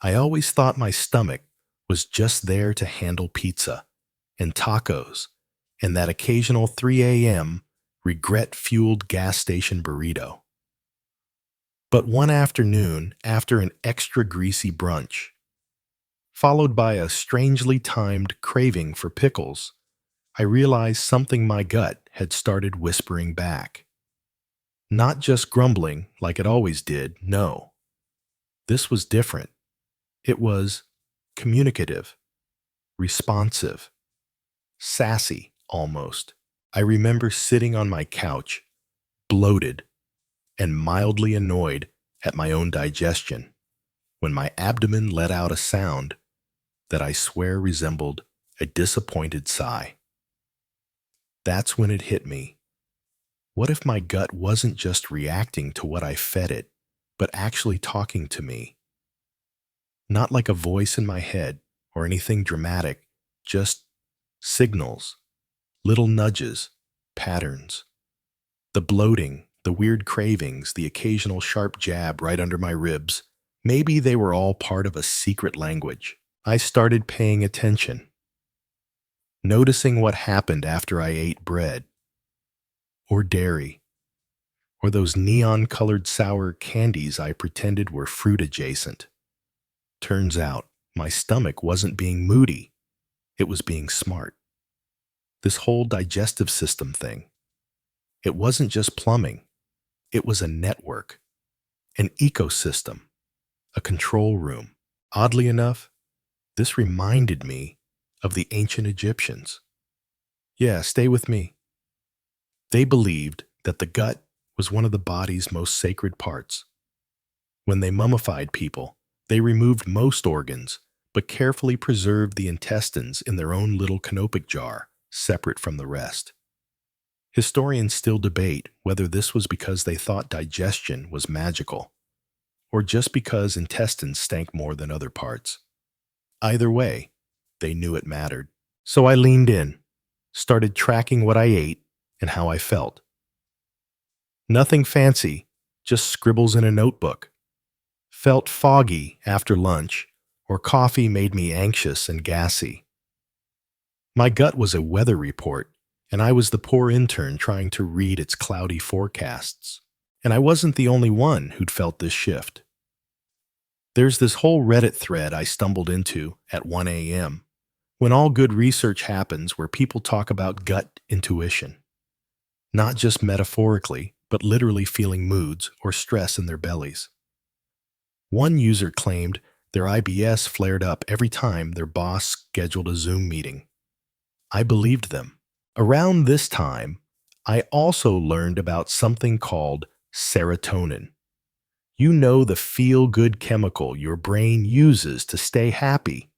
I always thought my stomach was just there to handle pizza and tacos and that occasional 3 a.m. regret-fueled gas station burrito. But one afternoon, after an extra greasy brunch, followed by a strangely timed craving for pickles, I realized something my gut had started whispering back. Not just grumbling like it always did, no. This was different. It was communicative, responsive, sassy almost. I remember sitting on my couch, bloated and mildly annoyed at my own digestion, when my abdomen let out a sound that I swear resembled a disappointed sigh. That's when it hit me. What if my gut wasn't just reacting to what I fed it, but actually talking to me? Not like a voice in my head or anything dramatic, just signals, little nudges, patterns. The bloating, the weird cravings, the occasional sharp jab right under my ribs. Maybe they were all part of a secret language. I started paying attention, noticing what happened after I ate bread, or dairy, or those neon-colored sour candies I pretended were fruit adjacent. Turns out, my stomach wasn't being moody, it was being smart. This whole digestive system thing, it wasn't just plumbing, it was a network, an ecosystem, a control room. Oddly enough, this reminded me of the ancient Egyptians. Yeah, stay with me. They believed that the gut was one of the body's most sacred parts. When they mummified people, they removed most organs, but carefully preserved the intestines in their own little canopic jar, separate from the rest. Historians still debate whether this was because they thought digestion was magical, or just because intestines stank more than other parts. Either way, they knew it mattered. So I leaned in, started tracking what I ate and how I felt. Nothing fancy, just scribbles in a notebook. Felt foggy after lunch, or coffee made me anxious and gassy. My gut was a weather report, and I was the poor intern trying to read its cloudy forecasts. And I wasn't the only one who'd felt this shift. There's this whole Reddit thread I stumbled into at 1 a.m., when all good research happens, where people talk about gut intuition. Not just metaphorically, but literally feeling moods or stress in their bellies. One user claimed their IBS flared up every time their boss scheduled a Zoom meeting. I believed them. Around this time, I also learned about something called serotonin. You know, the feel-good chemical your brain uses to stay happy.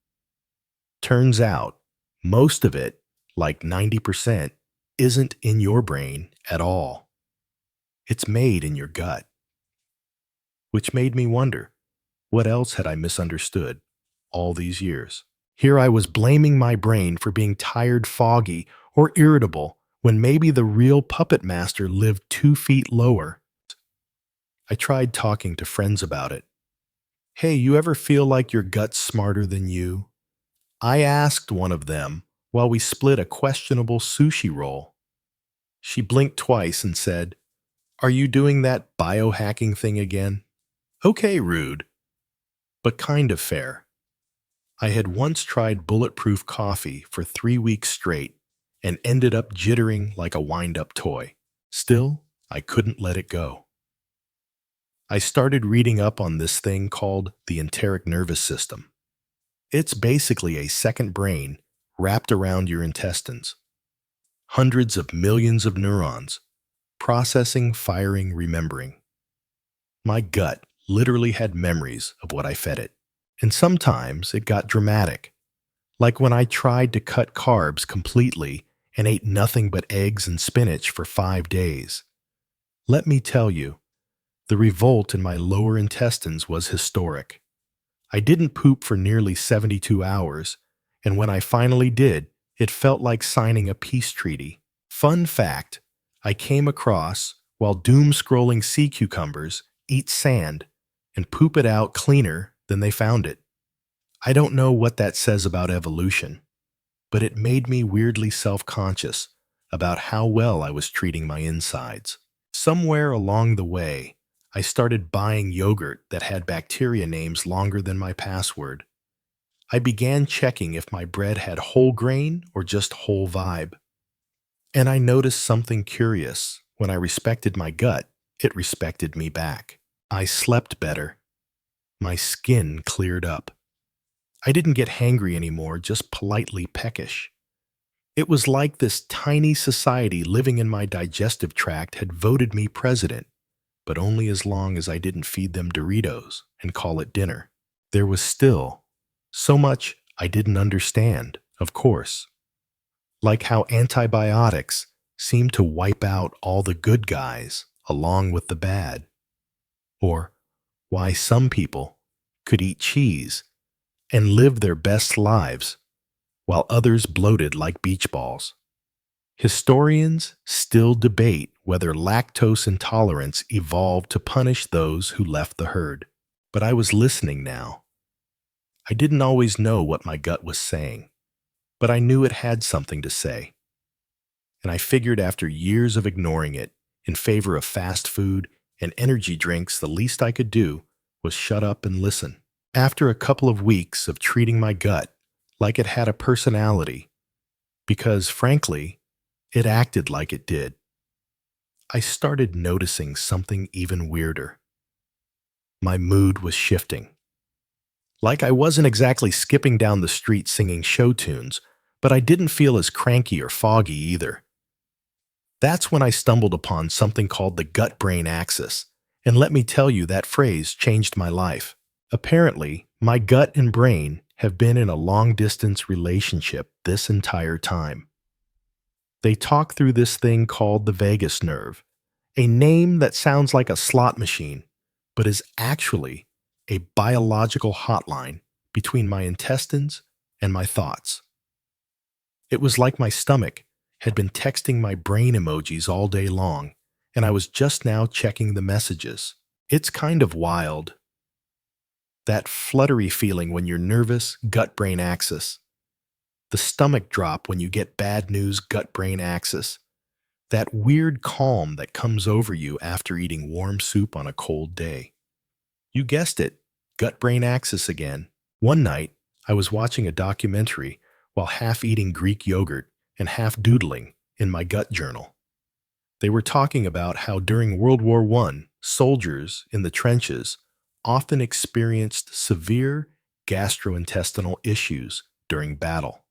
Turns out, most of it, like 90%, isn't in your brain at all. It's made in your gut. Which made me wonder, what else had I misunderstood all these years? Here I was blaming my brain for being tired, foggy, or irritable, when maybe the real puppet master lived 2 feet lower. I tried talking to friends about it. Hey, you ever feel like your gut's smarter than you? I asked one of them while we split a questionable sushi roll. She blinked twice and said, "Are you doing that biohacking thing again?" Okay, rude, but kind of fair. I had once tried bulletproof coffee for 3 weeks straight and ended up jittering like a wind-up toy. Still, I couldn't let it go. I started reading up on this thing called the enteric nervous system. It's basically a second brain wrapped around your intestines. Hundreds of millions of neurons, processing, firing, remembering. My gut literally had memories of what I fed it. And sometimes it got dramatic, like when I tried to cut carbs completely and ate nothing but eggs and spinach for 5 days. Let me tell you, the revolt in my lower intestines was historic. I didn't poop for nearly 72 hours, and when I finally did, it felt like signing a peace treaty. Fun fact, I came across while doom-scrolling sea cucumbers eat sand and poop it out cleaner than they found it. I don't know what that says about evolution, but it made me weirdly self-conscious about how well I was treating my insides. Somewhere along the way, I started buying yogurt that had bacteria names longer than my password. I began checking if my bread had whole grain or just whole vibe. And I noticed something curious. When I respected my gut, it respected me back. I slept better. My skin cleared up. I didn't get hangry anymore, just politely peckish. It was like this tiny society living in my digestive tract had voted me president, but only as long as I didn't feed them Doritos and call it dinner. There was still so much I didn't understand, of course, like how antibiotics seem to wipe out all the good guys along with the bad, or why some people could eat cheese and live their best lives while others bloated like beach balls. Historians still debate whether lactose intolerance evolved to punish those who left the herd. But I was listening now. I didn't always know what my gut was saying, but I knew it had something to say. And I figured after years of ignoring it in favor of fast food and energy drinks, the least I could do was shut up and listen. After a couple of weeks of treating my gut like it had a personality, because frankly, it acted like it did, I started noticing something even weirder. My mood was shifting. Like I wasn't exactly skipping down the street singing show tunes, but I didn't feel as cranky or foggy either. That's when I stumbled upon something called the gut-brain axis, and let me tell you, that phrase changed my life. Apparently, my gut and brain have been in a long-distance relationship this entire time. They talk through this thing called the vagus nerve, a name that sounds like a slot machine, but is actually a biological hotline between my intestines and my thoughts. It was like my stomach had been texting my brain emojis all day long, and I was just now checking the messages. It's kind of wild. That fluttery feeling when you're nervous, gut-brain axis. The stomach drop when you get bad news, gut-brain axis. That weird calm that comes over you after eating warm soup on a cold day. You guessed it, gut-brain axis again. One night, I was watching a documentary while half eating Greek yogurt and half doodling in my gut journal. They were talking about how during World War I, soldiers in the trenches often experienced severe gastrointestinal issues during battle.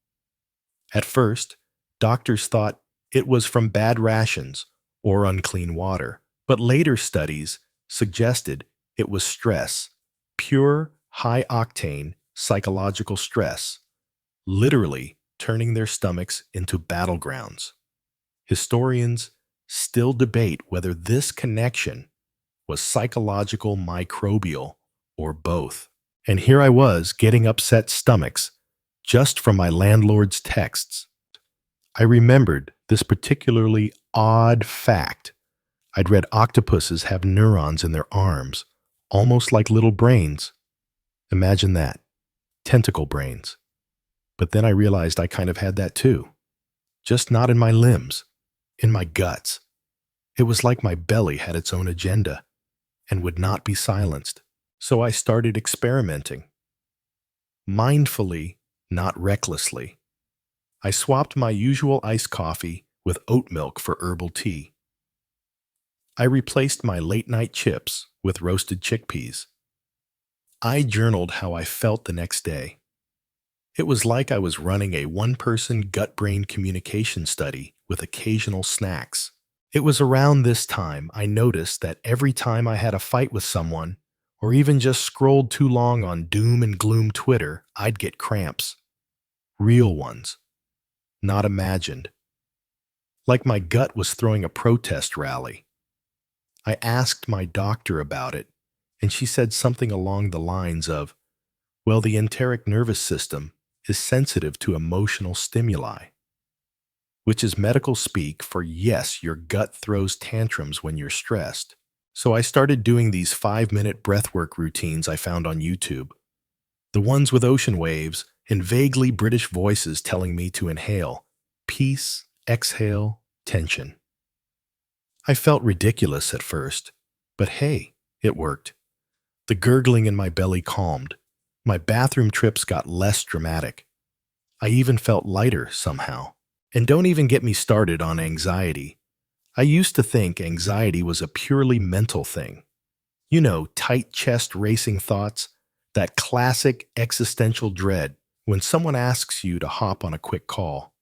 At first, doctors thought it was from bad rations or unclean water, but later studies suggested it was stress, pure, high-octane psychological stress, literally turning their stomachs into battlegrounds. Historians still debate whether this connection was psychological, microbial, or both. And here I was getting upset stomachs just from my landlord's texts. I remembered this particularly odd fact. I'd read octopuses have neurons in their arms, almost like little brains. Imagine that. Tentacle brains. But then I realized I kind of had that too. Just not in my limbs, in my guts. It was like my belly had its own agenda and would not be silenced. So I started experimenting. Mindfully, not recklessly. I swapped my usual iced coffee with oat milk for herbal tea. I replaced my late-night chips with roasted chickpeas. I journaled how I felt the next day. It was like I was running a one-person gut-brain communication study with occasional snacks. It was around this time I noticed that every time I had a fight with someone, or even just scrolled too long on doom and gloom Twitter, I'd get cramps. Real ones. Not imagined. Like my gut was throwing a protest rally. I asked my doctor about it, and she said something along the lines of, well, the enteric nervous system is sensitive to emotional stimuli, which is medical speak for yes, your gut throws tantrums when you're stressed. So I started doing these 5-minute breathwork routines I found on YouTube. The ones with ocean waves and vaguely British voices telling me to inhale peace, exhale, tension. I felt ridiculous at first, but hey, it worked. The gurgling in my belly calmed. My bathroom trips got less dramatic. I even felt lighter somehow. And don't even get me started on anxiety. I used to think anxiety was a purely mental thing. You know, tight chest racing thoughts, that classic existential dread when someone asks you to hop on a quick call.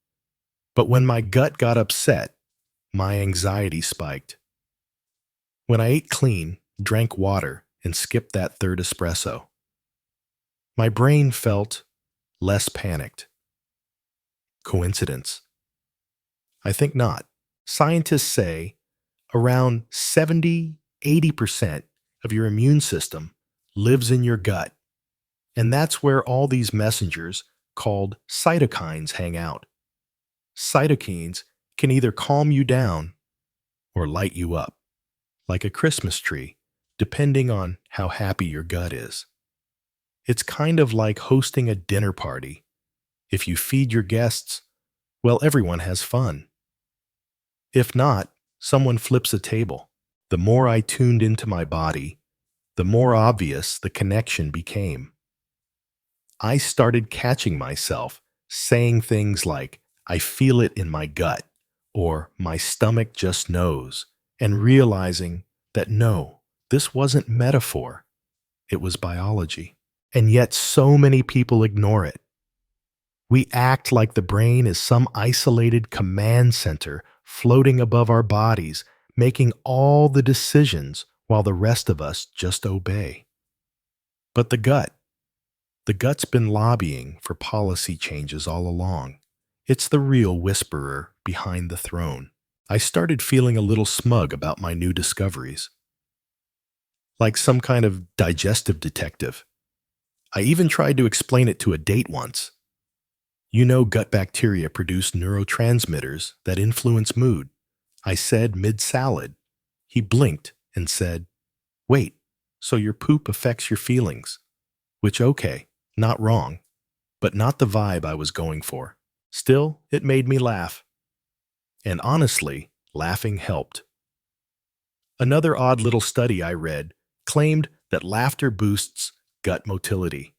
But when my gut got upset, my anxiety spiked. When I ate clean, drank water, and skipped that third espresso, my brain felt less panicked. Coincidence? I think not. Scientists say around 70–80% of your immune system lives in your gut, and that's where all these messengers called cytokines hang out. Cytokines can either calm you down or light you up, like a Christmas tree, depending on how happy your gut is. It's kind of like hosting a dinner party. If you feed your guests, well, everyone has fun. If not, someone flips a table. The more I tuned into my body, the more obvious the connection became. I started catching myself saying things like, I feel it in my gut, or my stomach just knows, and realizing that no, this wasn't metaphor, it was biology. And yet so many people ignore it. We act like the brain is some isolated command center floating above our bodies, making all the decisions while the rest of us just obey. But the gut's been lobbying for policy changes all along. It's the real whisperer behind the throne. I started feeling a little smug about my new discoveries, like some kind of digestive detective. I even tried to explain it to a date once. You know, gut bacteria produce neurotransmitters that influence mood. I said mid-salad. He blinked and said, wait, so your poop affects your feelings? Which, okay, not wrong, but not the vibe I was going for. Still, it made me laugh. And honestly, laughing helped. Another odd little study I read claimed that laughter boosts gut motility.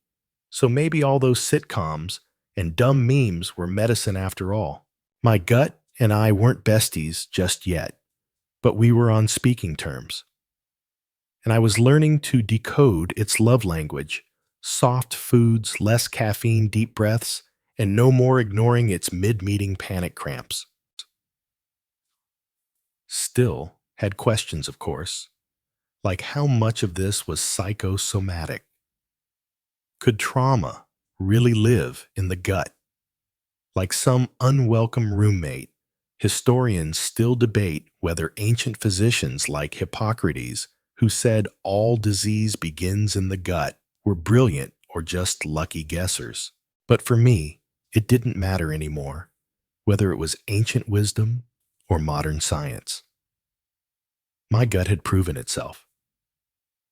So maybe all those sitcoms and dumb memes were medicine after all. My gut and I weren't besties just yet, but we were on speaking terms. And I was learning to decode its love language: soft foods, less caffeine, deep breaths, and no more ignoring its mid-meeting panic cramps. Still had questions, of course, like how much of this was psychosomatic? Could trauma really live in the gut? Like some unwelcome roommate, historians still debate whether ancient physicians like Hippocrates, who said all disease begins in the gut, were brilliant or just lucky guessers. But for me, it didn't matter anymore, whether it was ancient wisdom or modern science. My gut had proven itself.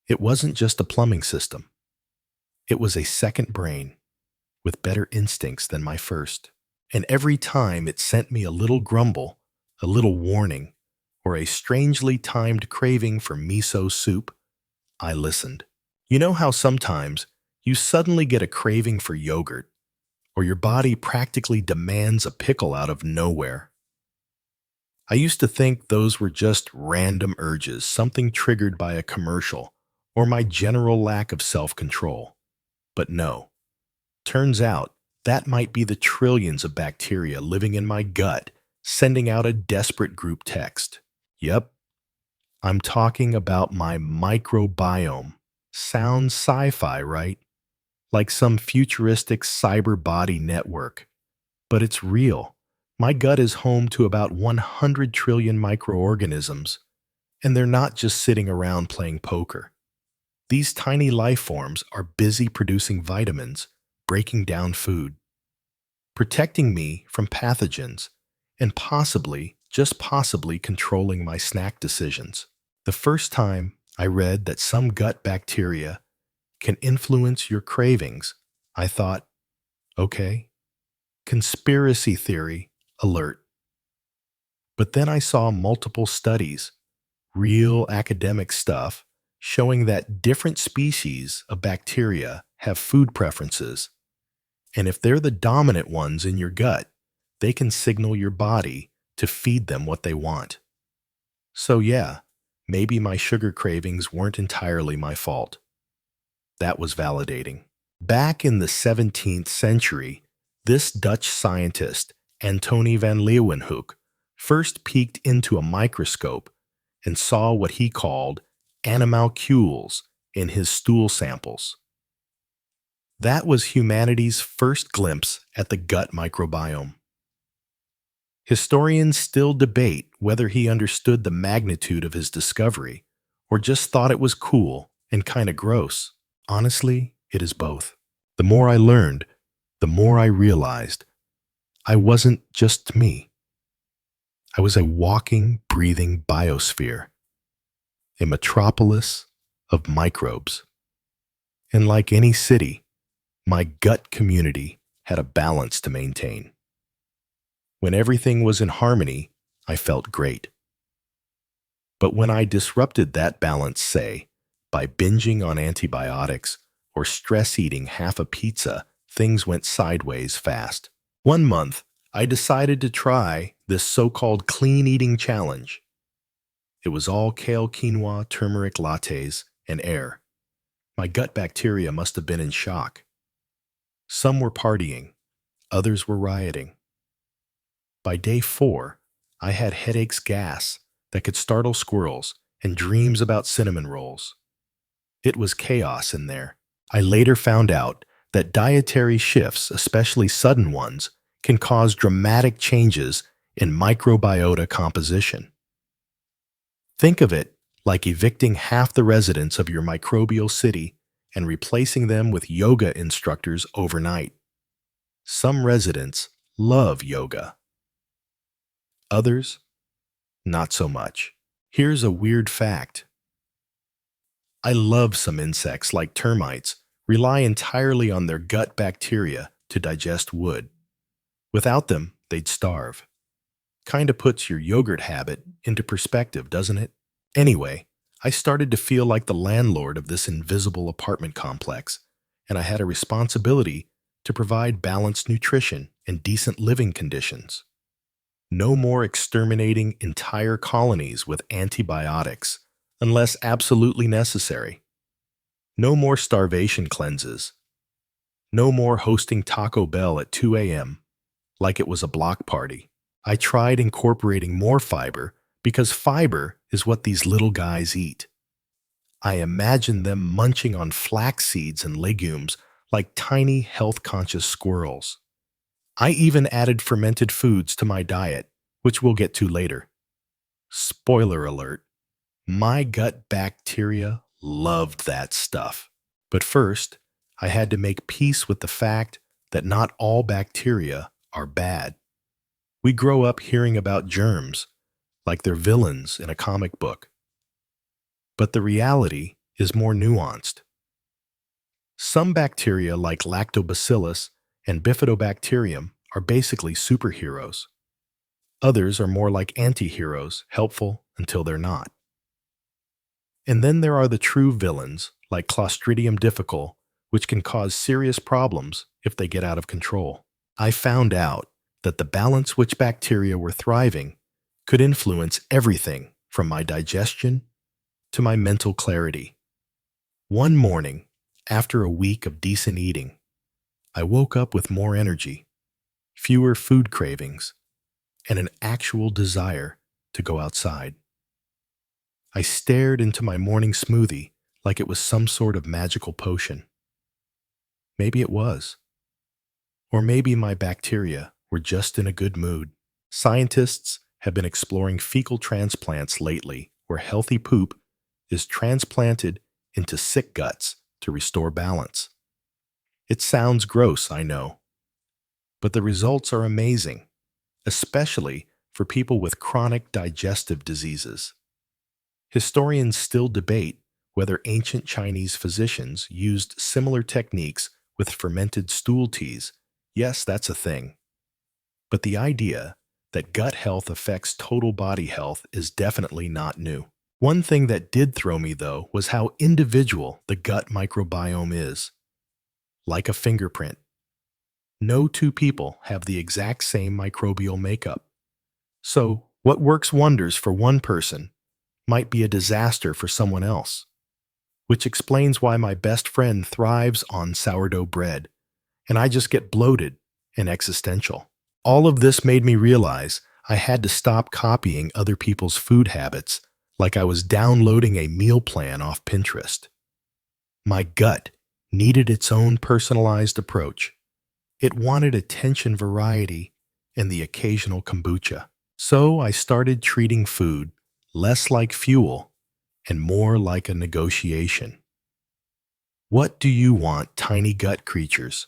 It wasn't just a plumbing system. It was a second brain with better instincts than my first. And every time it sent me a little grumble, a little warning, or a strangely timed craving for miso soup, I listened. You know how sometimes you suddenly get a craving for yogurt, or your body practically demands a pickle out of nowhere? I used to think those were just random urges, something triggered by a commercial, or my general lack of self-control. But no. Turns out that might be the trillions of bacteria living in my gut sending out a desperate group text. Yep, I'm talking about my microbiome. Sounds sci-fi, right? Like some futuristic cyber body network. But it's real. My gut is home to about 100 trillion microorganisms, and they're not just sitting around playing poker. These tiny life forms are busy producing vitamins, breaking down food, protecting me from pathogens, and possibly, just possibly, controlling my snack decisions. The first time I read that some gut bacteria can influence your cravings, I thought, okay, conspiracy theory alert. But then I saw multiple studies, real academic stuff, showing that different species of bacteria have food preferences. And if they're the dominant ones in your gut, they can signal your body to feed them what they want. So yeah, maybe my sugar cravings weren't entirely my fault. That was validating. Back in the 17th century, this Dutch scientist, Antony van Leeuwenhoek, first peeked into a microscope and saw what he called animalcules in his stool samples. That was humanity's first glimpse at the gut microbiome. Historians still debate whether he understood the magnitude of his discovery or just thought it was cool and kind of gross. Honestly, it is both. The more I learned, the more I realized I wasn't just me. I was a walking, breathing biosphere, a metropolis of microbes. And like any city, my gut community had a balance to maintain. When everything was in harmony, I felt great. But when I disrupted that balance, say, by binging on antibiotics or stress eating half a pizza, things went sideways fast. One month, I decided to try this so-called clean eating challenge. It was all kale quinoa, turmeric lattes, and air. My gut bacteria must have been in shock. Some were partying, others were rioting. By day 4, I had headaches, gas that could startle squirrels, and dreams about cinnamon rolls. It was chaos in there. I later found out that dietary shifts, especially sudden ones, can cause dramatic changes in microbiota composition. Think of it like evicting half the residents of your microbial city and replacing them with yoga instructors overnight. Some residents love yoga. Others, not so much. Here's a weird fact. I love some insects like termites rely entirely on their gut bacteria to digest wood. Without them, they'd starve. Kinda puts your yogurt habit into perspective, doesn't it? Anyway, I started to feel like the landlord of this invisible apartment complex, and I had a responsibility to provide balanced nutrition and decent living conditions. No more exterminating entire colonies with antibiotics, unless absolutely necessary. No more starvation cleanses. No more hosting Taco Bell at 2 a.m. like it was a block party. I tried incorporating more fiber because fiber is what these little guys eat. I imagined them munching on flax seeds and legumes like tiny health-conscious squirrels. I even added fermented foods to my diet, which we'll get to later. Spoiler alert, my gut bacteria loved that stuff. But first, I had to make peace with the fact that not all bacteria are bad. We grow up hearing about germs like they're villains in a comic book. But the reality is more nuanced. Some bacteria like lactobacillus and bifidobacterium are basically superheroes. Others are more like anti-heroes, helpful until they're not. And then there are the true villains like Clostridium difficile, which can cause serious problems if they get out of control. I found out that the balance which bacteria were thriving could influence everything from my digestion to my mental clarity. One morning, after a week of decent eating, I woke up with more energy, fewer food cravings, and an actual desire to go outside. I stared into my morning smoothie like it was some sort of magical potion. Maybe it was. Or maybe my bacteria were just in a good mood. Scientists have been exploring fecal transplants lately, where healthy poop is transplanted into sick guts to restore balance. It sounds gross, I know, but the results are amazing, especially for people with chronic digestive diseases. Historians still debate whether ancient Chinese physicians used similar techniques with fermented stool teas. Yes, that's a thing. But the idea that gut health affects total body health is definitely not new. One thing that did throw me, though, was how individual the gut microbiome is. Like a fingerprint. No two people have the exact same microbial makeup. So, what works wonders for one person might be a disaster for someone else, which explains why my best friend thrives on sourdough bread, and I just get bloated and existential. All of this made me realize I had to stop copying other people's food habits like I was downloading a meal plan off Pinterest. My gut needed its own personalized approach. It wanted attention, variety, and the occasional kombucha. So I started treating food less like fuel and more like a negotiation. What do you want, tiny gut creatures?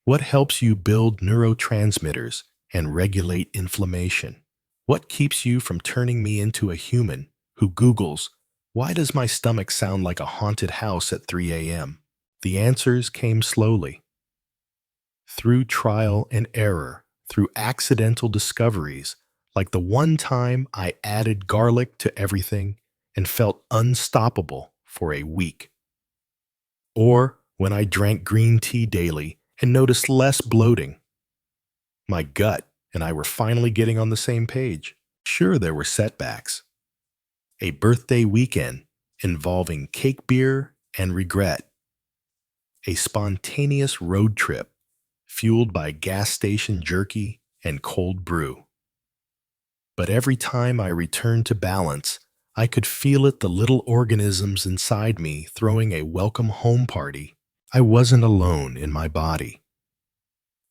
What helps you build neurotransmitters and regulate inflammation? What keeps you from turning me into a human who Googles, "Why does my stomach sound like a haunted house at 3 a.m.?" The answers came slowly. Through trial and error, through accidental discoveries, like the one time I added garlic to everything and felt unstoppable for a week. Or when I drank green tea daily and noticed less bloating. My gut and I were finally getting on the same page. Sure, there were setbacks. A birthday weekend involving cake beer and regret. A spontaneous road trip fueled by gas station jerky and cold brew. But every time I returned to balance, I could feel it, the little organisms inside me throwing a welcome home party. I wasn't alone in my body.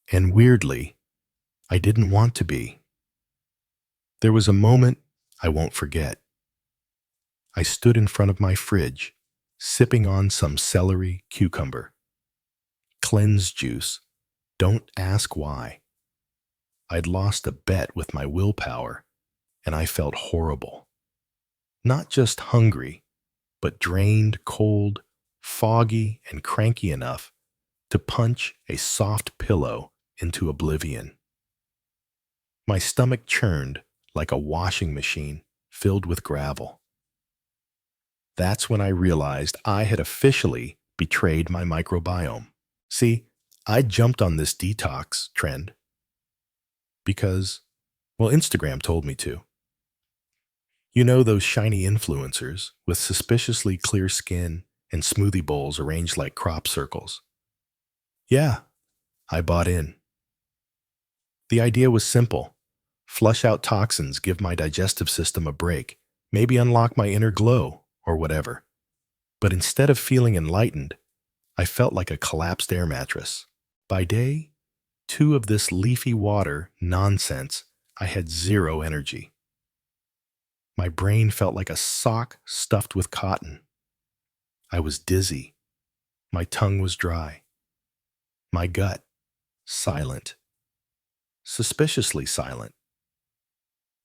And weirdly, I didn't want to be. There was a moment I won't forget. I stood in front of my fridge, sipping on some celery cucumber. Cleanse juice. Don't ask why. I'd lost a bet with my willpower, and I felt horrible. Not just hungry, but drained, cold, foggy, and cranky enough to punch a soft pillow into oblivion. My stomach churned like a washing machine filled with gravel. That's when I realized I had officially betrayed my microbiome. See, I jumped on this detox trend because, well, Instagram told me to. You know those shiny influencers with suspiciously clear skin and smoothie bowls arranged like crop circles? Yeah, I bought in. The idea was simple. Flush out toxins, give my digestive system a break, maybe unlock my inner glow, or whatever. But instead of feeling enlightened, I felt like a collapsed air mattress. By day 2 of this leafy water nonsense, I had zero energy. My brain felt like a sock stuffed with cotton. I was dizzy. My tongue was dry. My gut, silent. Suspiciously silent.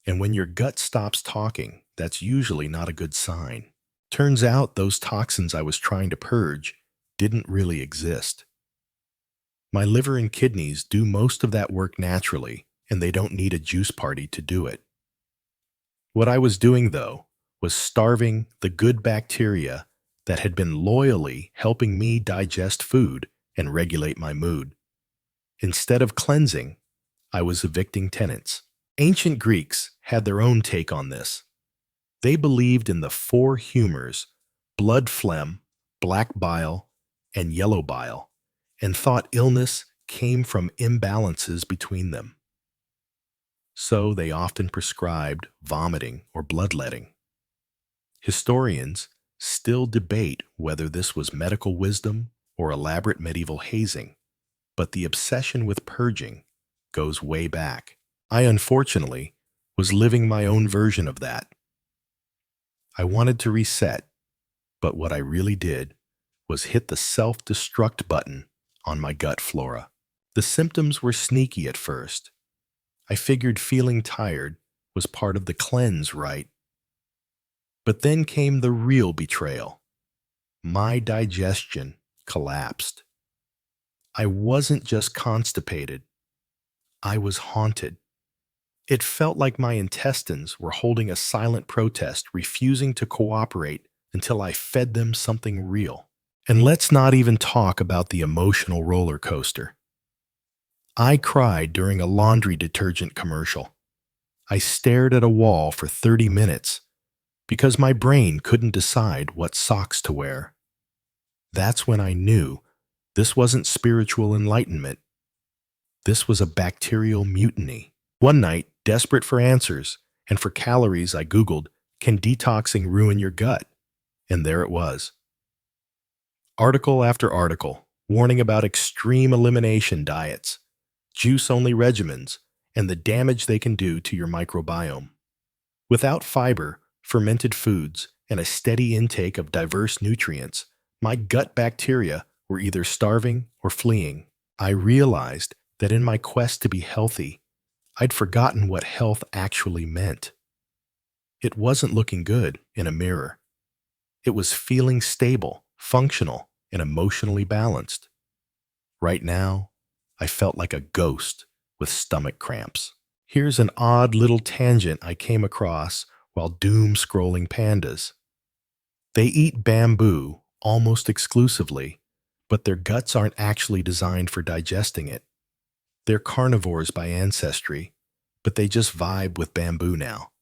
And when your gut stops talking, that's usually not a good sign. Turns out those toxins I was trying to purge didn't really exist. My liver and kidneys do most of that work naturally, and they don't need a juice party to do it. What I was doing, though, was starving the good bacteria that had been loyally helping me digest food and regulate my mood. Instead of cleansing, I was evicting tenants. Ancient Greeks had their own take on this. They believed in the 4 humors, blood phlegm, black bile, and yellow bile, and thought illness came from imbalances between them. So they often prescribed vomiting or bloodletting. Historians still debate whether this was medical wisdom or elaborate medieval hazing, but the obsession with purging goes way back. I, unfortunately, was living my own version of that. I wanted to reset, but what I really did was hit the self-destruct button on my gut flora. The symptoms were sneaky at first. I figured feeling tired was part of the cleanse, right? But then came the real betrayal. My digestion collapsed. I wasn't just constipated, I was haunted. It felt like my intestines were holding a silent protest, refusing to cooperate until I fed them something real. And let's not even talk about the emotional roller coaster. I cried during a laundry detergent commercial. I stared at a wall for 30 minutes because my brain couldn't decide what socks to wear. That's when I knew this wasn't spiritual enlightenment. This was a bacterial mutiny. One night, desperate for answers and for calories, I Googled, "Can detoxing ruin your gut?" And there it was. Article after article, warning about extreme elimination diets, juice-only regimens, and the damage they can do to your microbiome. Without fiber, fermented foods, and a steady intake of diverse nutrients, my gut bacteria were either starving or fleeing. I realized that in my quest to be healthy, I'd forgotten what health actually meant. It wasn't looking good in a mirror. It was feeling stable, functional, and emotionally balanced. Right now, I felt like a ghost with stomach cramps. Here's an odd little tangent I came across while doom-scrolling pandas. They eat bamboo almost exclusively, but their guts aren't actually designed for digesting it. They're carnivores by ancestry, but they just vibe with bamboo now.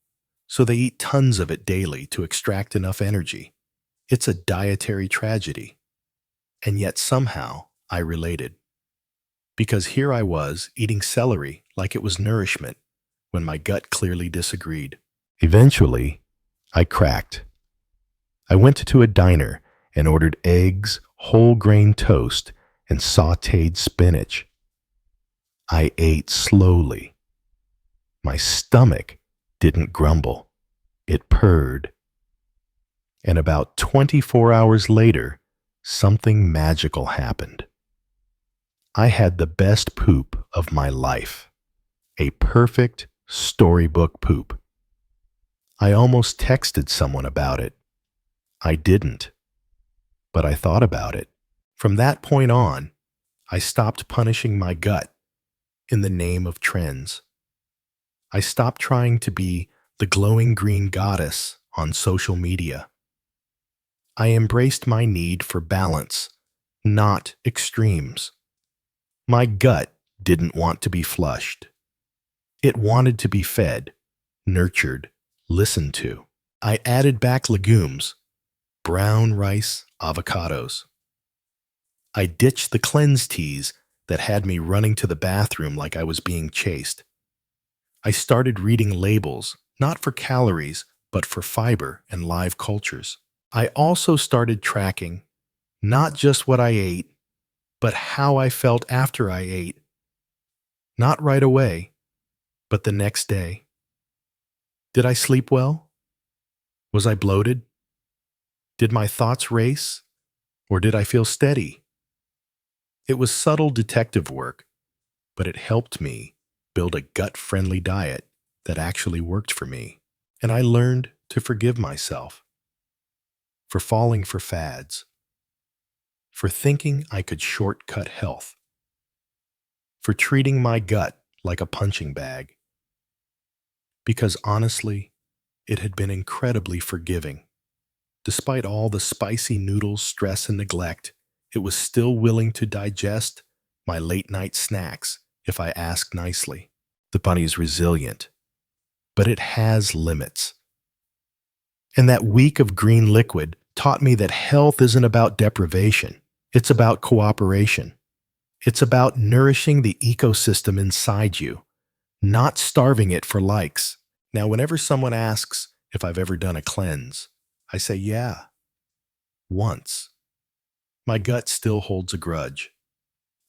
So they eat tons of it daily to extract enough energy. It's a dietary tragedy. And yet somehow I related. Because here I was eating celery like it was nourishment when my gut clearly disagreed. Eventually, I cracked. I went to a diner and ordered eggs, whole grain toast, and sautéed spinach. I ate slowly. My stomach didn't grumble. It purred. And about 24 hours later, something magical happened. I had the best poop of my life. A perfect storybook poop. I almost texted someone about it. I didn't, but I thought about it. From that point on, I stopped punishing my gut in the name of trends. I stopped trying to be the glowing green goddess on social media. I embraced my need for balance, not extremes. My gut didn't want to be flushed. It wanted to be fed, nurtured, listened to. I added back legumes, brown rice, avocados. I ditched the cleanse teas that had me running to the bathroom like I was being chased. I started reading labels, not for calories, but for fiber and live cultures. I also started tracking not just what I ate, but how I felt after I ate. Not right away, but the next day. Did I sleep well? Was I bloated? Did my thoughts race? Or did I feel steady? It was subtle detective work, but it helped me build a gut-friendly diet that actually worked for me. And I learned to forgive myself for falling for fads, for thinking I could shortcut health, for treating my gut like a punching bag. Because honestly, it had been incredibly forgiving. Despite all the spicy noodles, stress, and neglect, it was still willing to digest my late-night snacks if I asked nicely. The body is resilient, but it has limits. And that week of green liquid taught me that health isn't about deprivation. It's about cooperation. It's about nourishing the ecosystem inside you, not starving it for likes. Now, whenever someone asks if I've ever done a cleanse, I say, yeah, once. My gut still holds a grudge.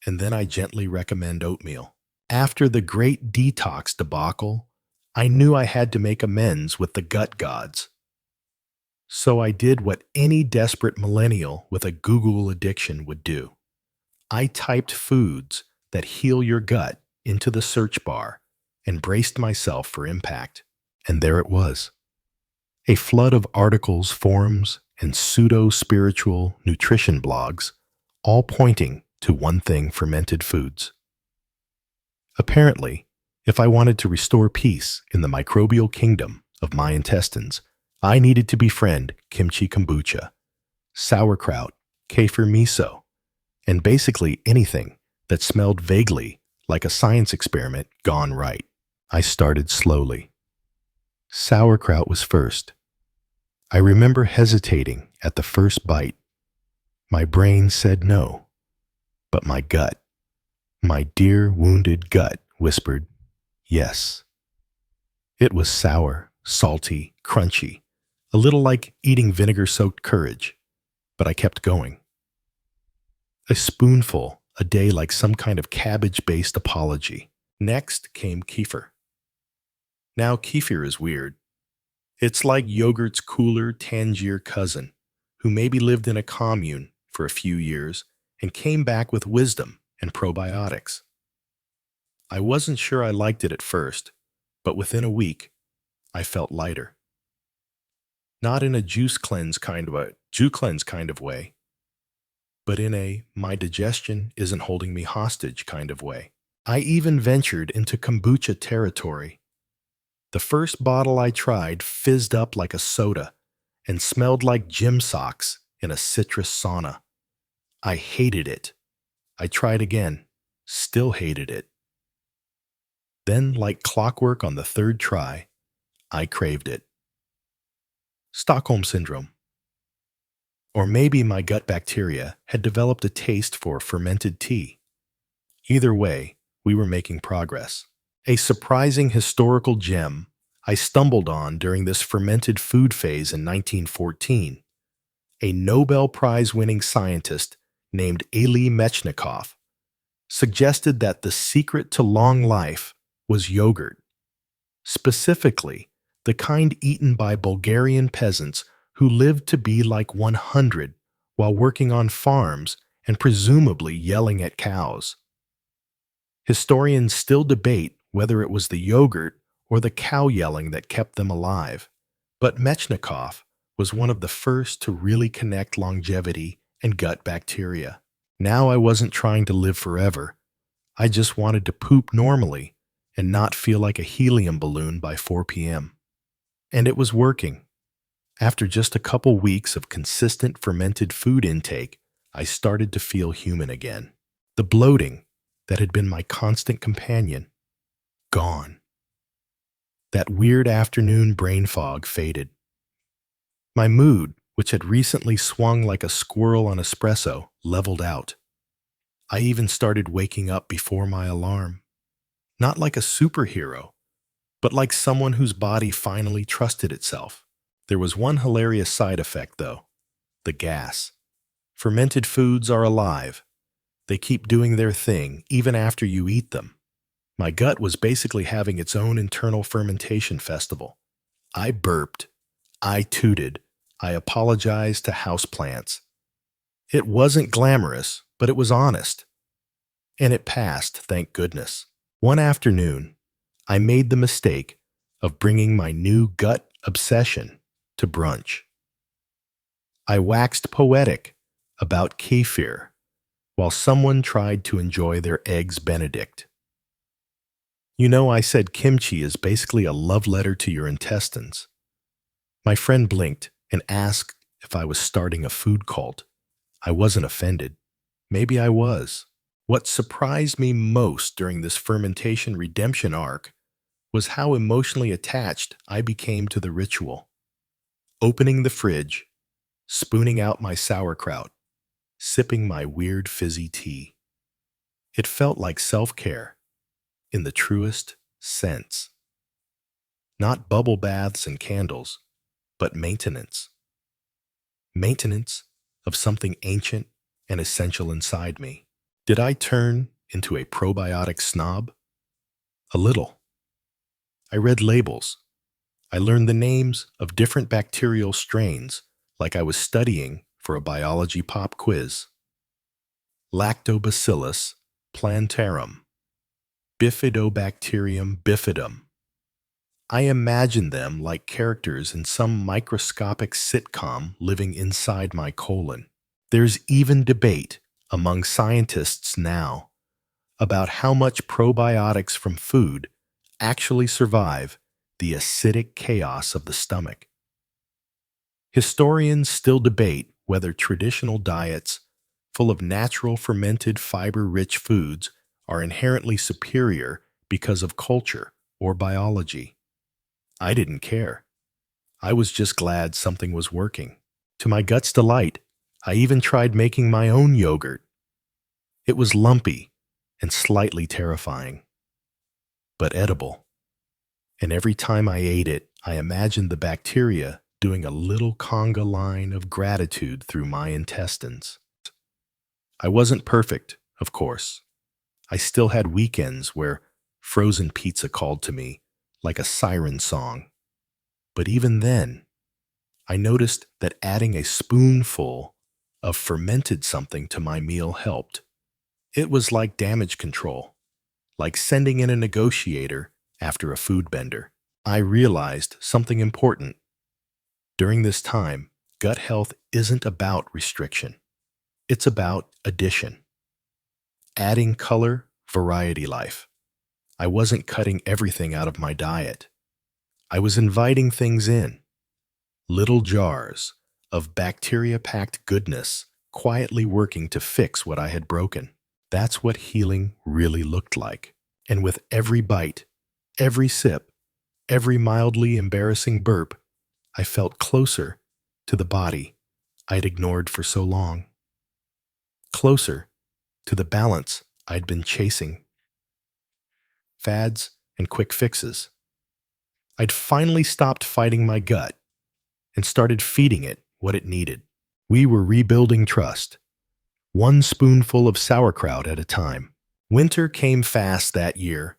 And then I gently recommend oatmeal. After the great detox debacle, I knew I had to make amends with the gut gods. So I did what any desperate millennial with a Google addiction would do. I typed foods that heal your gut into the search bar and braced myself for impact. And there it was. A flood of articles, forums, and pseudo-spiritual nutrition blogs, all pointing to one thing: fermented foods. Apparently, if I wanted to restore peace in the microbial kingdom of my intestines, I needed to befriend kimchi kombucha, sauerkraut, kefir miso, and basically anything that smelled vaguely like a science experiment gone right. I started slowly. Sauerkraut was first. I remember hesitating at the first bite. My brain said no, but my gut, my dear wounded gut, whispered yes. It was sour, salty, crunchy, a little like eating vinegar-soaked courage, but I kept going. A spoonful a day, like some kind of cabbage-based apology. Next came kefir. Now kefir is weird. It's like yogurt's cooler Tangier cousin, who maybe lived in a commune for a few years and came back with wisdom and probiotics. I wasn't sure I liked it at first, but within a week, I felt lighter. Not in a juice cleanse kind of way, but in a my digestion isn't holding me hostage kind of way. I even ventured into kombucha territory. The first bottle I tried fizzed up like a soda and smelled like gym socks in a citrus sauna. I hated it. I tried again, still hated it. Then, like clockwork on the third try, I craved it. Stockholm Syndrome. Or maybe my gut bacteria had developed a taste for fermented tea. Either way, we were making progress. A surprising historical gem I stumbled on during this fermented food phase in 1914. A Nobel Prize-winning scientist named Elie Metchnikoff suggested that the secret to long life was yogurt, specifically the kind eaten by Bulgarian peasants who lived to be like 100 while working on farms and presumably yelling at cows. Historians still debate whether it was the yogurt or the cow yelling that kept them alive, but Metchnikoff was one of the first to really connect longevity and gut bacteria. Now I wasn't trying to live forever. I just wanted to poop normally and not feel like a helium balloon by 4 p.m. And it was working. After just a couple weeks of consistent fermented food intake, I started to feel human again. The bloating that had been my constant companion, gone. That weird afternoon brain fog faded. My mood, which had recently swung like a squirrel on espresso, leveled out. I even started waking up before my alarm. Not like a superhero, but like someone whose body finally trusted itself. There was one hilarious side effect, though: the gas. Fermented foods are alive. They keep doing their thing even after you eat them. My gut was basically having its own internal fermentation festival. I burped. I tooted. I apologized to houseplants. It wasn't glamorous, but it was honest. And it passed, thank goodness. One afternoon, I made the mistake of bringing my new gut obsession to brunch. I waxed poetic about kefir while someone tried to enjoy their eggs Benedict. You know, I said kimchi is basically a love letter to your intestines. My friend blinked and asked if I was starting a food cult. I wasn't offended. Maybe I was. What surprised me most during this fermentation redemption arc was how emotionally attached I became to the ritual. Opening the fridge, spooning out my sauerkraut, sipping my weird fizzy tea. It felt like self-care in the truest sense. Not bubble baths and candles, but maintenance. Maintenance of something ancient and essential inside me. Did I turn into a probiotic snob? A little. I read labels. I learned the names of different bacterial strains like I was studying for a biology pop quiz. Lactobacillus plantarum, Bifidobacterium bifidum. I imagined them like characters in some microscopic sitcom living inside my colon. There's even debate among scientists now about how much probiotics from food actually survive the acidic chaos of the stomach. Historians still debate whether traditional diets full of natural fermented fiber-rich foods are inherently superior because of culture or biology. I didn't care. I was just glad something was working. To my gut's delight, I even tried making my own yogurt. It was lumpy and slightly terrifying, but edible. And every time I ate it, I imagined the bacteria doing a little conga line of gratitude through my intestines. I wasn't perfect, of course. I still had weekends where frozen pizza called to me like a siren song. But even then, I noticed that adding a spoonful of fermented something to my meal helped. It was like damage control, like sending in a negotiator after a food bender. I realized something important. During this time, gut health isn't about restriction. It's about addition. Adding color, variety life. I wasn't cutting everything out of my diet. I was inviting things in. Little jars of bacteria-packed goodness quietly working to fix what I had broken. That's what healing really looked like. And with every bite, every sip, every mildly embarrassing burp, I felt closer to the body I'd ignored for so long. Closer to the balance I'd been chasing. Fads and quick fixes. I'd finally stopped fighting my gut and started feeding it what it needed. We were rebuilding trust, one spoonful of sauerkraut at a time. Winter came fast that year.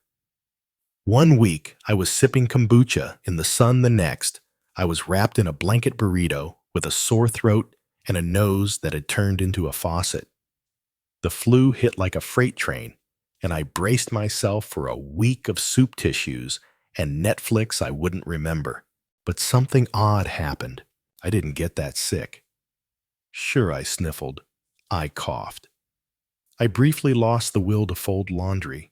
One week, I was sipping kombucha in the sun. The next, I was wrapped in a blanket burrito with a sore throat and a nose that had turned into a faucet. The flu hit like a freight train, and I braced myself for a week of soup tissues and Netflix I wouldn't remember. But something odd happened. I didn't get that sick. Sure, I sniffled. I coughed. I briefly lost the will to fold laundry.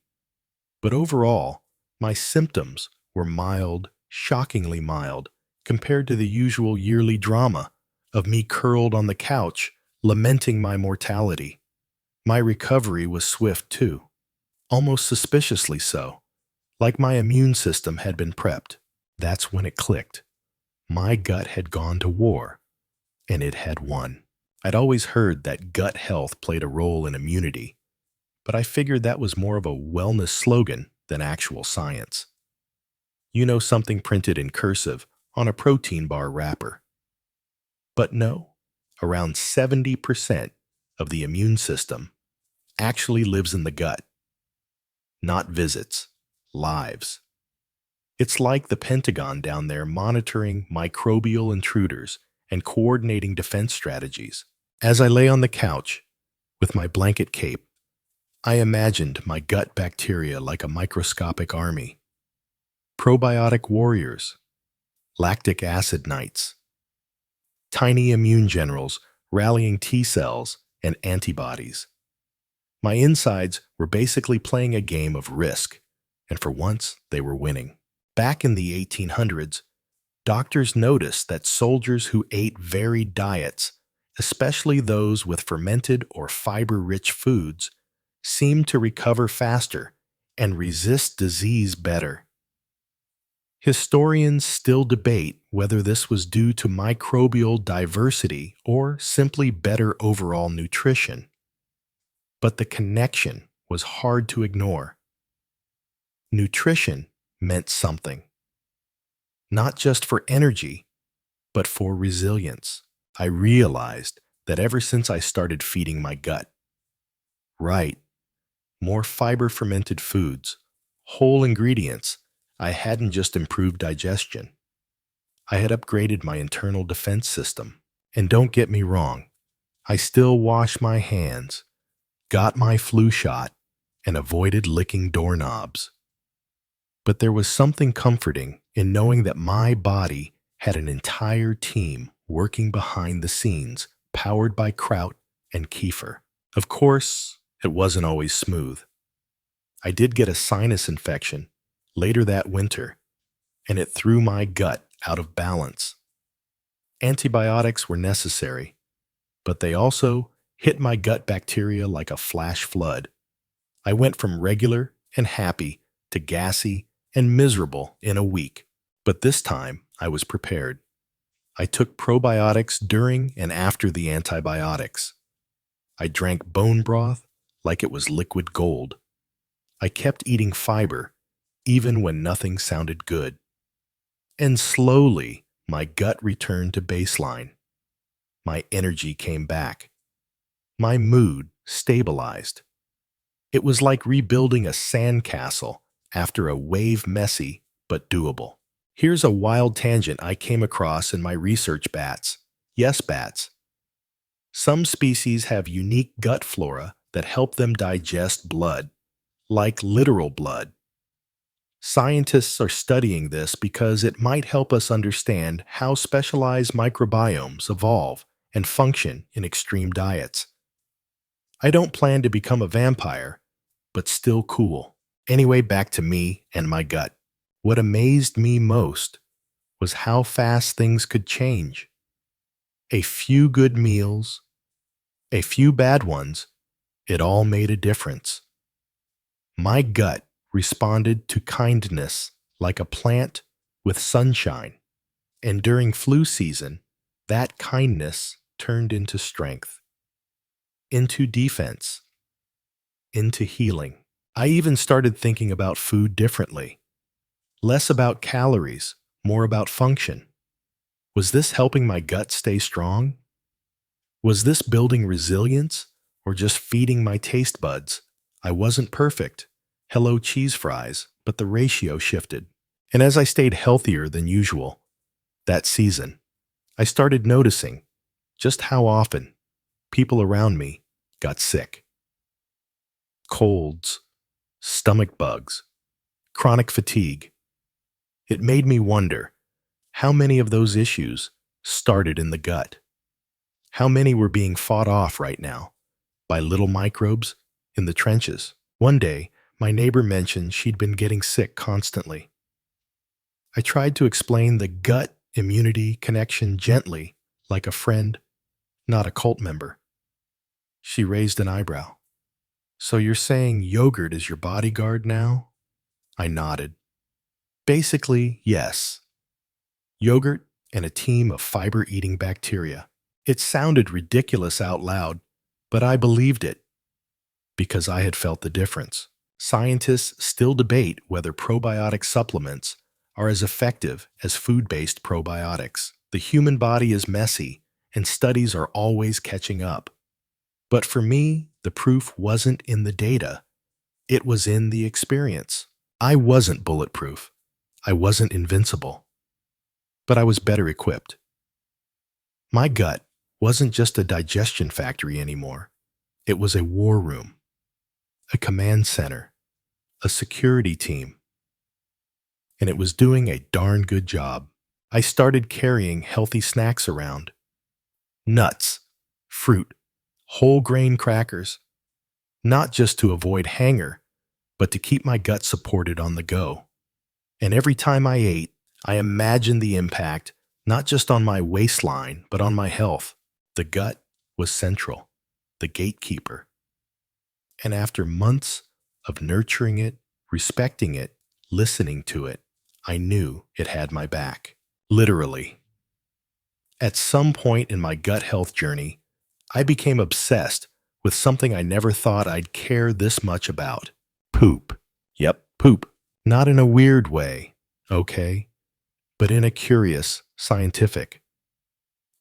But overall, my symptoms were mild, shockingly mild, compared to the usual yearly drama of me curled on the couch, lamenting my mortality. My recovery was swift, too. Almost suspiciously so, like my immune system had been prepped. That's when it clicked. My gut had gone to war, and it had won. I'd always heard that gut health played a role in immunity, but I figured that was more of a wellness slogan than actual science. You know, something printed in cursive on a protein bar wrapper. But no, around 70% of the immune system actually lives in the gut. Not visits, lives. It's like the Pentagon down there monitoring microbial intruders and coordinating defense strategies. As I lay on the couch with my blanket cape, I imagined my gut bacteria like a microscopic army. Probiotic warriors, lactic acid knights, tiny immune generals rallying T cells and antibodies. My insides were basically playing a game of Risk, and for once they were winning. Back in the 1800s, doctors noticed that soldiers who ate varied diets, especially those with fermented or fiber-rich foods, seemed to recover faster and resist disease better. Historians still debate whether this was due to microbial diversity or simply better overall nutrition. But the connection was hard to ignore. Nutrition meant something. Not just for energy, but for resilience. I realized that ever since I started feeding my gut, right, more fiber-fermented foods, whole ingredients, I hadn't just improved digestion. I had upgraded my internal defense system. And don't get me wrong, I still wash my hands, got my flu shot, and avoided licking doorknobs. But there was something comforting in knowing that my body had an entire team working behind the scenes, powered by kraut and kefir. Of course, it wasn't always smooth. I did get a sinus infection later that winter, and it threw my gut out of balance. Antibiotics were necessary, but they also hit my gut bacteria like a flash flood. I went from regular and happy to gassy and miserable in a week. But this time, I was prepared. I took probiotics during and after the antibiotics. I drank bone broth like it was liquid gold. I kept eating fiber, even when nothing sounded good. And slowly, my gut returned to baseline. My energy came back. My mood stabilized. It was like rebuilding a sandcastle after a wave messy but doable. Here's a wild tangent I came across in my research bats. Yes, bats. Some species have unique gut flora that help them digest blood, like literal blood. Scientists are studying this because it might help us understand how specialized microbiomes evolve and function in extreme diets. I don't plan to become a vampire, but still cool. Anyway, back to me and my gut. What amazed me most was how fast things could change. A few good meals, a few bad ones, it all made a difference. My gut responded to kindness like a plant with sunshine, and during flu season, that kindness turned into strength, into defense, into healing. I even started thinking about food differently. Less about calories, more about function. Was this helping my gut stay strong? Was this building resilience or just feeding my taste buds? I wasn't perfect. Hello, cheese fries, but the ratio shifted. And as I stayed healthier than usual that season, I started noticing just how often people around me got sick. Colds, stomach bugs, chronic fatigue. It made me wonder how many of those issues started in the gut. How many were being fought off right now by little microbes in the trenches? One day, my neighbor mentioned she'd been getting sick constantly. I tried to explain the gut-immunity connection gently, like a friend, not a cult member. She raised an eyebrow. So you're saying yogurt is your bodyguard now? I nodded. Basically, yes. Yogurt and a team of fiber-eating bacteria. It sounded ridiculous out loud, but I believed it because I had felt the difference. Scientists still debate whether probiotic supplements are as effective as food-based probiotics. The human body is messy, and studies are always catching up. But for me, the proof wasn't in the data. It was in the experience. I wasn't bulletproof. I wasn't invincible. But I was better equipped. My gut wasn't just a digestion factory anymore. It was a war room, a command center, a security team. And it was doing a darn good job. I started carrying healthy snacks around. Nuts, fruit, whole grain crackers. Not just to avoid hunger, but to keep my gut supported on the go. And every time I ate, I imagined the impact, not just on my waistline, but on my health. The gut was central, the gatekeeper. And after months of nurturing it, respecting it, listening to it, I knew it had my back. Literally. At some point in my gut health journey, I became obsessed with something I never thought I'd care this much about. Poop. Yep, poop. Not in a weird way, okay? But in a curious, scientific.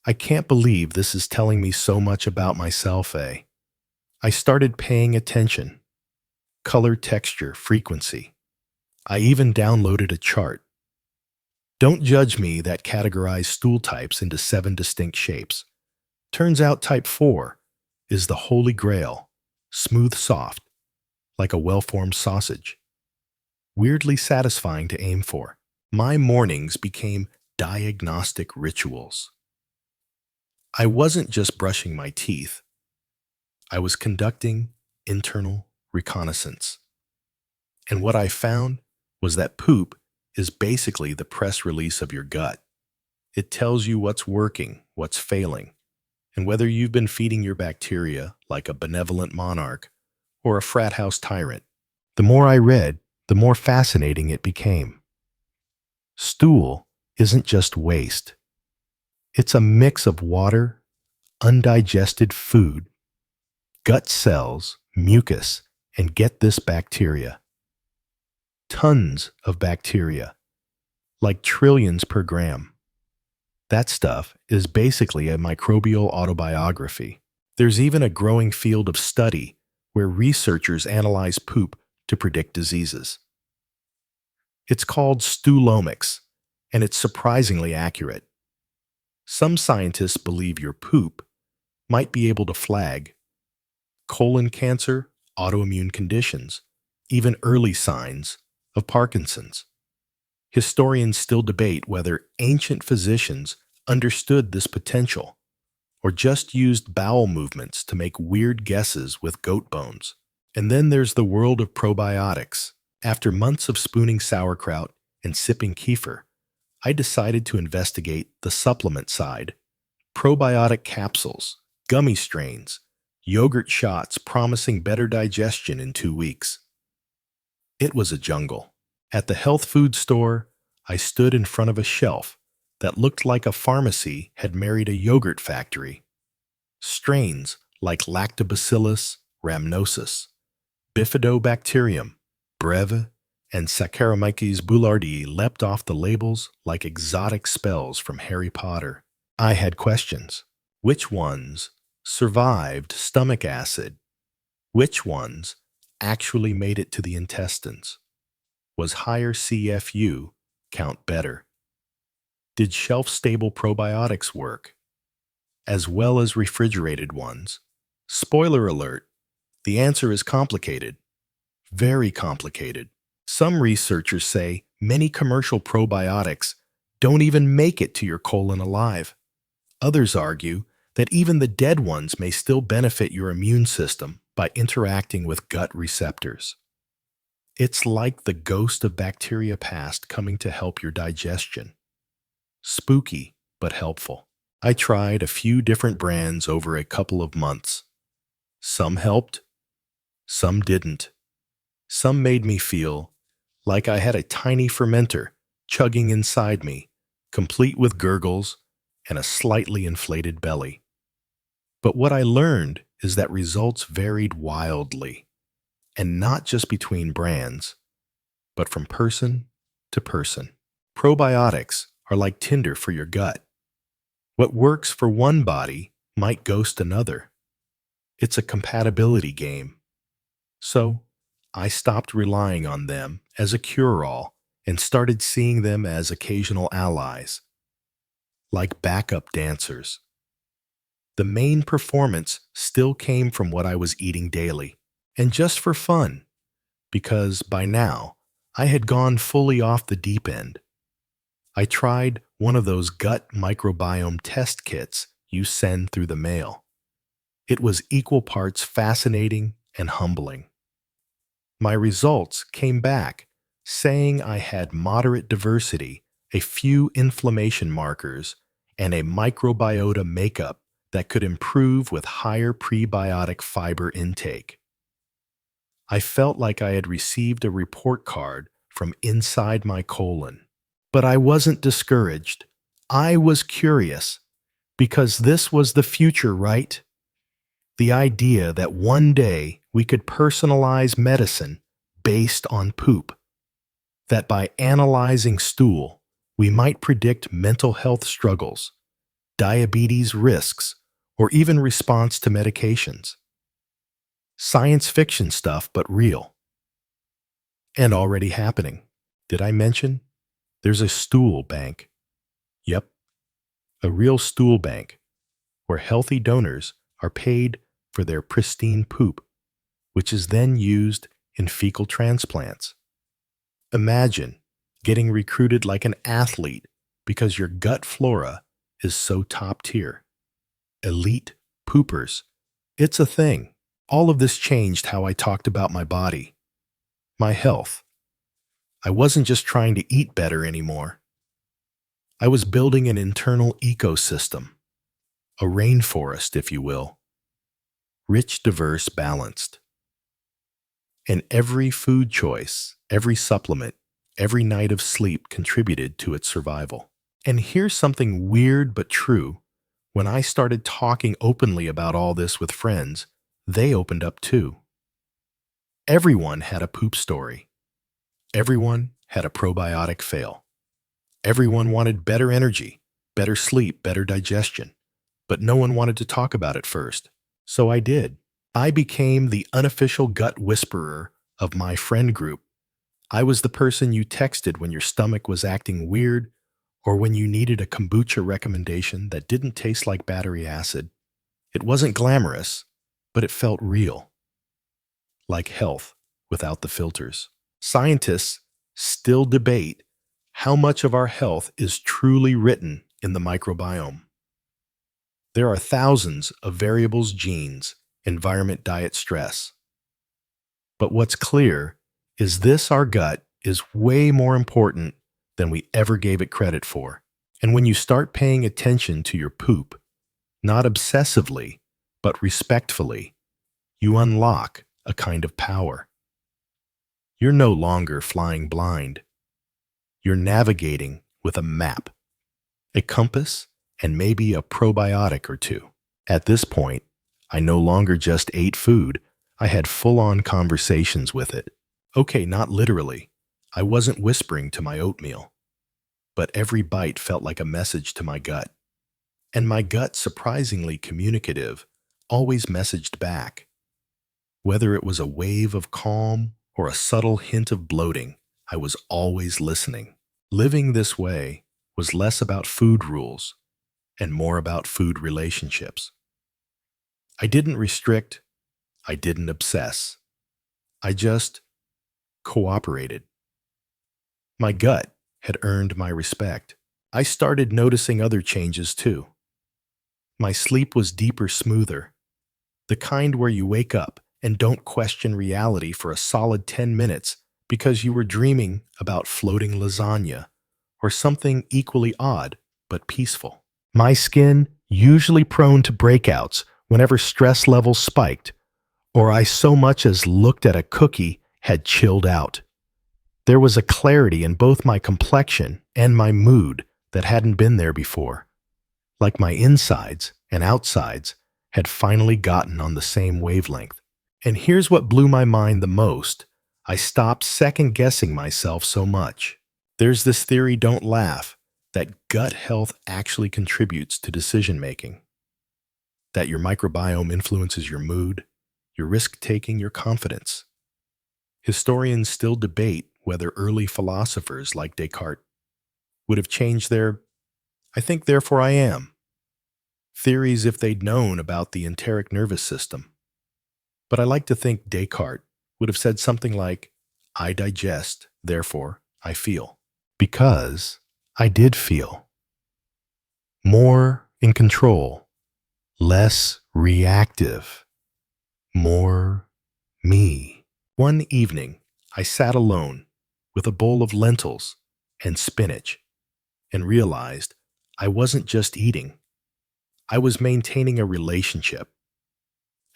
I can't believe this is telling me so much about myself, eh? I started paying attention. Color, texture, frequency. I even downloaded a chart. Don't judge me that categorized stool types into 7 distinct shapes. Turns out type 4 is the holy grail, smooth soft, like a well-formed sausage. Weirdly satisfying to aim for. My mornings became diagnostic rituals. I wasn't just brushing my teeth. I was conducting internal reconnaissance. And what I found was that poop is basically the press release of your gut. It tells you what's working, what's failing, and whether you've been feeding your bacteria like a benevolent monarch or a frat house tyrant. The more I read, the more fascinating it became. Stool isn't just waste. It's a mix of water, undigested food, gut cells, mucus, and get this bacteria. Tons of bacteria, like trillions per gram. That stuff is basically a microbial autobiography. There's even a growing field of study where researchers analyze poop to predict diseases. It's called stoolomics, and it's surprisingly accurate. Some scientists believe your poop might be able to flag colon cancer, autoimmune conditions, even early signs of Parkinson's. Historians still debate whether ancient physicians understood this potential or just used bowel movements to make weird guesses with goat bones. And then there's the world of probiotics. After months of spooning sauerkraut and sipping kefir, I decided to investigate the supplement side. Probiotic capsules, gummy strains, yogurt shots promising better digestion in 2 weeks. It was a jungle. At the health food store, I stood in front of a shelf that looked like a pharmacy had married a yogurt factory. Strains like Lactobacillus rhamnosus, Bifidobacterium, Breve, and Saccharomyces boulardii leapt off the labels like exotic spells from Harry Potter. I had questions. Which ones survived stomach acid? Which ones actually made it to the intestines? Was higher CFU count better? Did shelf-stable probiotics work, as well as refrigerated ones? Spoiler alert, the answer is complicated. Very complicated. Some researchers say many commercial probiotics don't even make it to your colon alive. Others argue that even the dead ones may still benefit your immune system by interacting with gut receptors. It's like the ghost of bacteria past coming to help your digestion. Spooky, but helpful. I tried a few different brands over a couple of months. Some helped, some didn't. Some made me feel like I had a tiny fermenter chugging inside me, complete with gurgles and a slightly inflated belly. But what I learned is that results varied wildly, and not just between brands, but from person to person. Probiotics are like Tinder for your gut. What works for one body might ghost another. It's a compatibility game. So, I stopped relying on them as a cure-all and started seeing them as occasional allies, like backup dancers. The main performance still came from what I was eating daily, and just for fun, because by now I had gone fully off the deep end. I tried one of those gut microbiome test kits you send through the mail. It was equal parts fascinating and humbling. My results came back saying I had moderate diversity, a few inflammation markers, and a microbiota makeup that could improve with higher prebiotic fiber intake. I felt like I had received a report card from inside my colon. But I wasn't discouraged. I was curious, because this was the future, right? The idea that one day we could personalize medicine based on poop. That by analyzing stool, we might predict mental health struggles, diabetes risks, or even response to medications. Science fiction stuff, but real. And already happening. Did I mention? There's a stool bank. Yep, a real stool bank, where healthy donors are paid for their pristine poop, which is then used in fecal transplants. Imagine getting recruited like an athlete because your gut flora is so top tier. Elite poopers. It's a thing. All of this changed how I talked about my body, my health. I wasn't just trying to eat better anymore. I was building an internal ecosystem, a rainforest, if you will, rich, diverse, balanced. And every food choice, every supplement, every night of sleep contributed to its survival. And here's something weird but true. When I started talking openly about all this with friends, they opened up too. Everyone had a poop story. Everyone had a probiotic fail. Everyone wanted better energy, better sleep, better digestion. But no one wanted to talk about it first. So I did. I became the unofficial gut whisperer of my friend group. I was the person you texted when your stomach was acting weird or when you needed a kombucha recommendation that didn't taste like battery acid. It wasn't glamorous, but it felt real. Like health without the filters. Scientists still debate how much of our health is truly written in the microbiome. There are thousands of variables: genes, environment, diet, stress. But what's clear is this: our gut is way more important than we ever gave it credit for. And when you start paying attention to your poop, not obsessively, but respectfully, you unlock a kind of power. You're no longer flying blind. You're navigating with a map, a compass, and maybe a probiotic or two. At this point, I no longer just ate food, I had full-on conversations with it. Okay, not literally. I wasn't whispering to my oatmeal. But every bite felt like a message to my gut. And my gut, surprisingly communicative, always messaged back. Whether it was a wave of calm or a subtle hint of bloating, I was always listening. Living this way was less about food rules and more about food relationships. I didn't restrict, I didn't obsess. I just cooperated. My gut had earned my respect. I started noticing other changes too. My sleep was deeper, smoother, the kind where you wake up and don't question reality for a solid 10 minutes because you were dreaming about floating lasagna or something equally odd but peaceful. My skin, usually prone to breakouts whenever stress levels spiked, or I so much as looked at a cookie, had chilled out. There was a clarity in both my complexion and my mood that hadn't been there before. Like my insides and outsides had finally gotten on the same wavelength. And here's what blew my mind the most. I stopped second-guessing myself so much. There's this theory, don't laugh, that gut health actually contributes to decision-making. That your microbiome influences your mood, your risk-taking, your confidence. Historians still debate whether early philosophers like Descartes would have changed their "I think, therefore I am" theories if they'd known about the enteric nervous system. But I like to think Descartes would have said something like, "I digest, therefore I feel." Because I did feel. More in control, less reactive, more me. One evening, I sat alone with a bowl of lentils and spinach and realized I wasn't just eating. I was maintaining a relationship,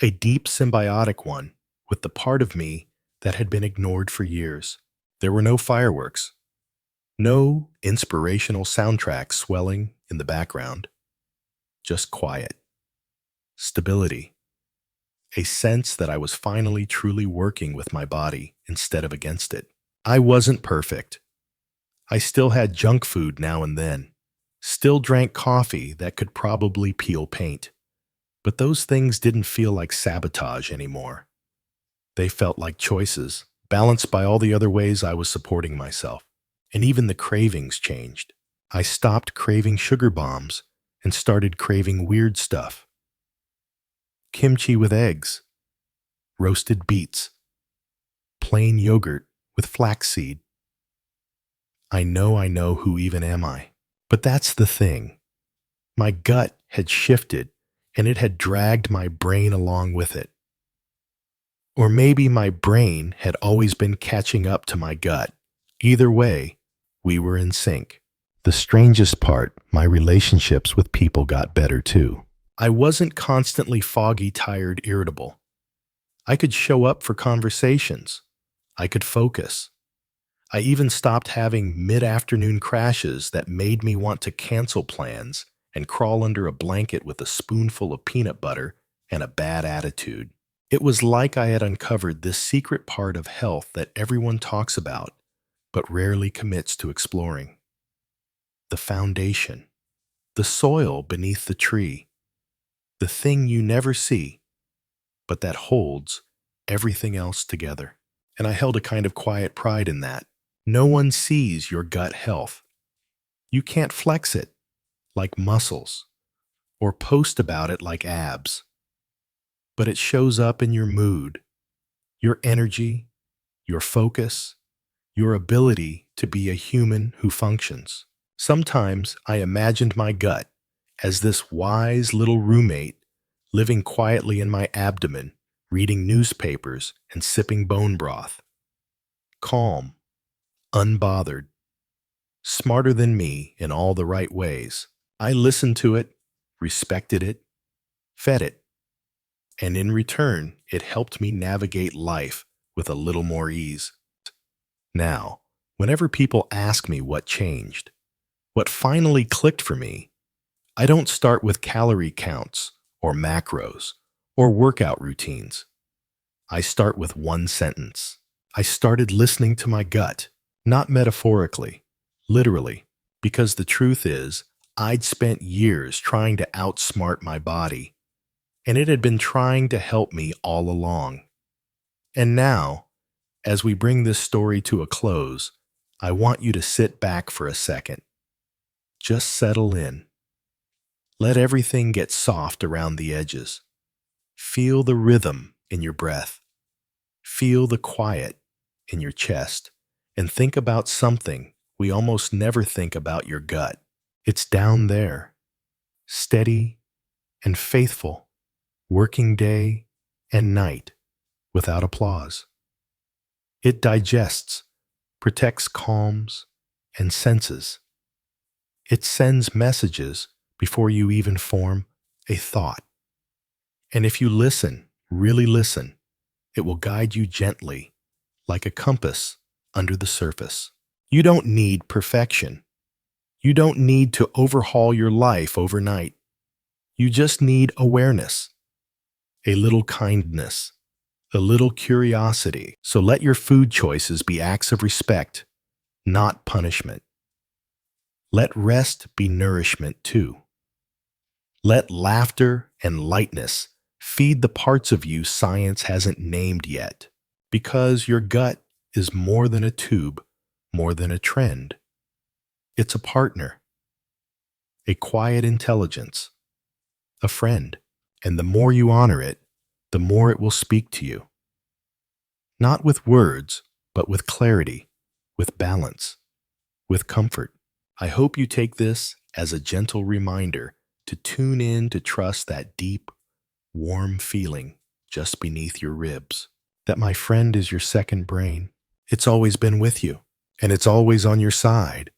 a deep symbiotic one with the part of me that had been ignored for years. There were no fireworks, no inspirational soundtrack swelling in the background, just quiet, stability, a sense that I was finally truly working with my body instead of against it. I wasn't perfect. I still had junk food now and then, still drank coffee that could probably peel paint. But those things didn't feel like sabotage anymore. They felt like choices, balanced by all the other ways I was supporting myself. And even the cravings changed. I stopped craving sugar bombs and started craving weird stuff. Kimchi with eggs, roasted beets, plain yogurt with flaxseed. I know, who even am I? But that's the thing. My gut had shifted, and it had dragged my brain along with it. Or maybe my brain had always been catching up to my gut. Either way, we were in sync. The strangest part, my relationships with people got better too. I wasn't constantly foggy, tired, irritable. I could show up for conversations. I could focus. I even stopped having mid-afternoon crashes that made me want to cancel plans and crawl under a blanket with a spoonful of peanut butter and a bad attitude. It was like I had uncovered this secret part of health that everyone talks about, but rarely commits to exploring. The foundation, the soil beneath the tree, the thing you never see, but that holds everything else together. And I held a kind of quiet pride in that. No one sees your gut health. You can't flex it like muscles or post about it like abs. But it shows up in your mood, your energy, your focus, your ability to be a human who functions. Sometimes I imagined my gut as this wise little roommate living quietly in my abdomen, reading newspapers and sipping bone broth. Calm, unbothered, smarter than me in all the right ways. I listened to it, respected it, fed it, and in return, it helped me navigate life with a little more ease. Now, whenever people ask me what changed, what finally clicked for me, I don't start with calorie counts or macros or workout routines. I start with one sentence. I started listening to my gut, not metaphorically, literally, because the truth is, I'd spent years trying to outsmart my body, and it had been trying to help me all along. And now, as we bring this story to a close, I want you to sit back for a second. Just settle in. Let everything get soft around the edges. Feel the rhythm in your breath. Feel the quiet in your chest. And think about something we almost never think about: your gut. It's down there, steady and faithful, working day and night without applause. It digests, protects, calms, and senses. It sends messages before you even form a thought. And if you listen, really listen, it will guide you gently, like a compass under the surface. You don't need perfection. You don't need to overhaul your life overnight. You just need awareness, a little kindness, a little curiosity. So let your food choices be acts of respect, not punishment. Let rest be nourishment too. Let laughter and lightness feed the parts of you science hasn't named yet, because your gut is more than a tube, more than a trend. It's a partner, a quiet intelligence, a friend, and the more you honor it, the more it will speak to you. Not with words, but with clarity, with balance, with comfort. I hope you take this as a gentle reminder to tune in, to trust that deep, warm feeling just beneath your ribs. That my friend is your second brain. It's always been with you, and it's always on your side.